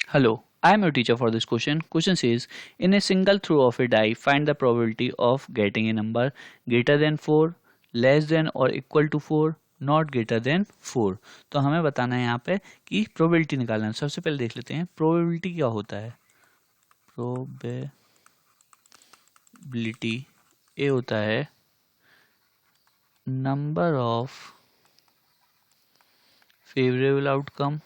Hello, I am your teacher for this question. Question says, in a single throw of a die, find the probability of getting a number greater than 4, less than or equal to 4, not greater than 4. तो हमें बताना है यहाँ पे कि probability निकालना है. सबसे पहले देख लेते हैं प्रोबेबिलिटी क्या होता है. प्रोबेबिलिटी ए होता है number of favourable outcome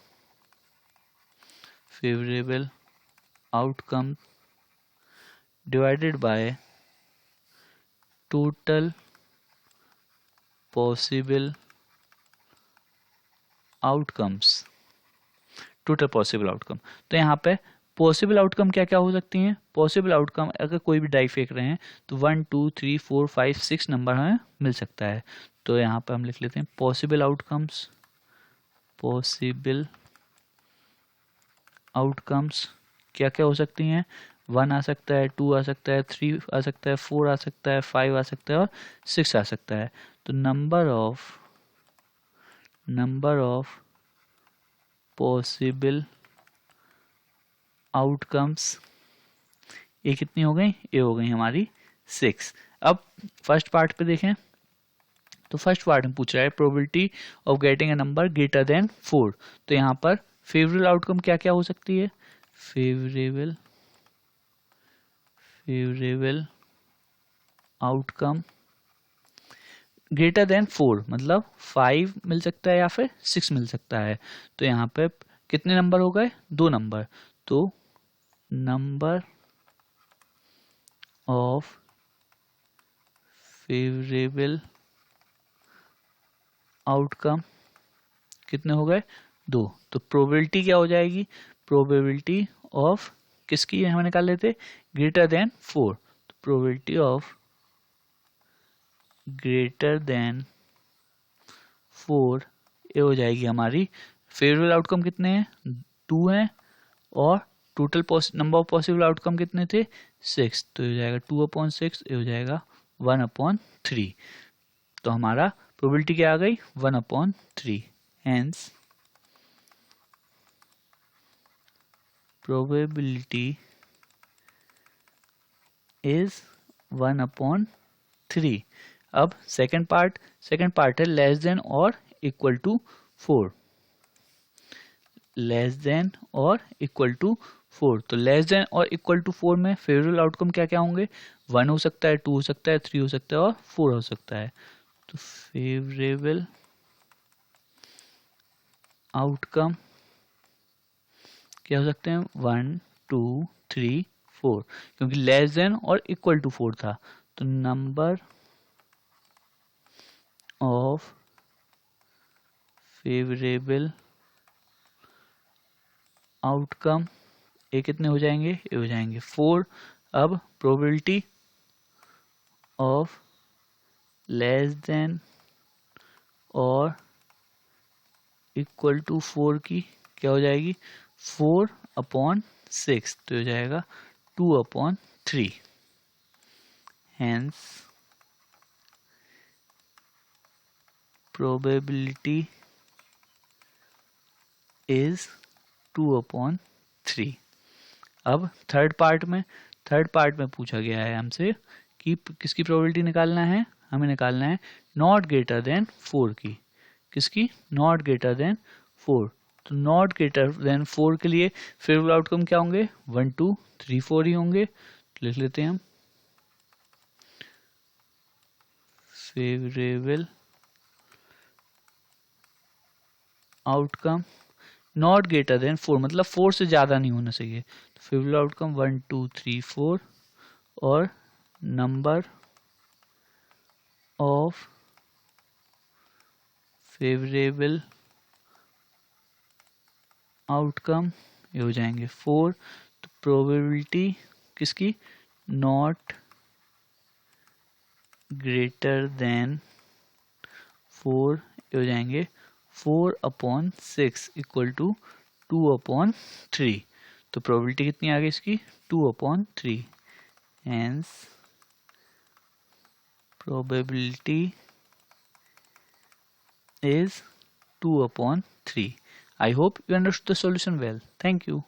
divided by total possible outcomes. Total possible outcome. तो यहाँ पे पॉसिबल आउटकम क्या क्या हो सकती हैं. पॉसिबल आउटकम अगर कोई भी डाई फेंक रहे हैं तो 1 2 3 4 5 6 नंबर हमें मिल सकता है. तो यहाँ पे हम लिख लेते हैं पॉसिबल आउटकम्स क्या क्या हो सकती हैं. 1 आ सकता है, 2 आ सकता है, 3 आ सकता है, 4 आ सकता है, 5 आ सकता है और 6 आ सकता है. तो नंबर ऑफ पॉसिबल आउटकम्स ये कितनी हो गई. ये हो गई हमारी 6. अब फर्स्ट पार्ट पे देखें तो फर्स्ट पार्ट में पूछ रहा है probability of getting a number greater than 4. तो यहाँ पर फेवरेबल आउटकम क्या क्या हो सकती है. फेवरेबल आउटकम ग्रेटर देन 4 मतलब 5 मिल सकता है या फिर 6 मिल सकता है. तो यहाँ पे कितने नंबर हो गए. 2 नंबर. तो नंबर ऑफ फेवरेबल आउटकम कितने हो गए. 2. तो प्रोबेबिलिटी क्या हो जाएगी. प्रोबेबिलिटी ऑफ किसकी हमें निकाल लेते ग्रेटर देन 4. तो प्रोबेबिलिटी ऑफ ग्रेटर देन 4 ये हो जाएगी हमारी. फेवरेबल आउटकम कितने हैं 2 हैं और total number of possible outcome कितने थे 6. तो हो जाएगा 2/6. ये हो जाएगा 1/3. तो हमारा प्रोबेबिलिटी क्या आ गई 1/3. Hence probability is 1/3. अब सेकंड पार्ट है लेस देन और इक्वल टू 4. लेस देन और इक्वल टू 4. तो लेस देन और इक्वल टू 4 में फेवरेबल आउटकम क्या क्या होंगे. 1 हो सकता है, 2 हो सकता है, 3 हो सकता है और 4 हो सकता है. तो फेवरेबल आउटकम क्या हो सकते हैं 1 2 3 4 क्योंकि लेस देन और इक्वल टू 4 था. तो नंबर ऑफ फेवरेबल आउटकम ये कितने हो जाएंगे. ये हो जाएंगे 4. अब प्रोबेबिलिटी ऑफ लेस देन और इक्वल टू 4 की क्या हो जाएगी 4/6. तो हो जाएगा 2/3. Hence probability is 2/3. अब थर्ड पार्ट में पूछा गया है हमसे कि किसकी प्रोबेबिलिटी निकालना है. हमें निकालना है नॉट ग्रेटर देन 4 की. किसकी नॉट ग्रेटर देन 4. तो नॉट ग्रेटर देन 4 के लिए फेवरेबल आउटकम क्या होंगे 1 2 3 4 ही होंगे. तो लिख लेते हैं हम favourable outcome not greater than 4 मतलब 4 से ज़्यादा नहीं होना चाहिए. तो फेवरेबल आउटकम 1 2 3 4 और नंबर ऑफ फेवरेबल आउटकम ये हो जाएंगे 4. तो प्रोबेबिलिटी किसकी नॉट ग्रेटर देन 4 ये हो जाएंगे 4/6 इक्वल टू 2/3. तो प्रोबेबिलिटी कितनी आ गई इसकी 2/3. Hence probability is 2/3. I hope you understood the solution well. Thank you.